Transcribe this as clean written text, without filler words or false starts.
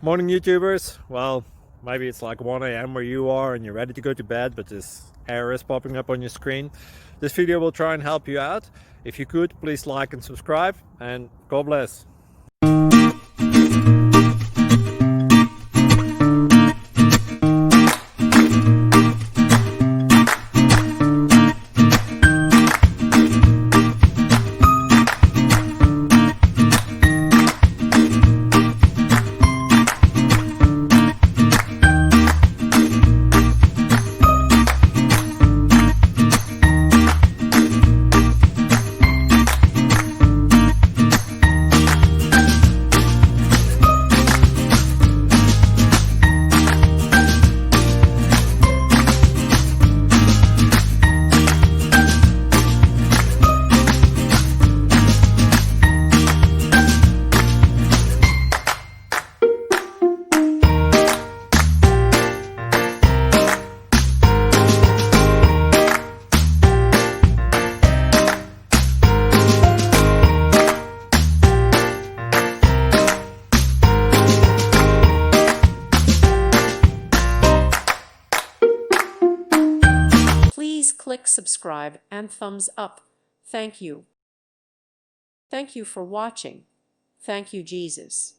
Morning YouTubers. Well, maybe it's like 1 a.m. where you are and you're ready to go to bed, but this error is popping up on your screen. This video will try and help you out. If you could, please like and subscribe, and God bless. Please click subscribe and thumbs up. Thank you. Thank you for watching. Thank you, Jesus.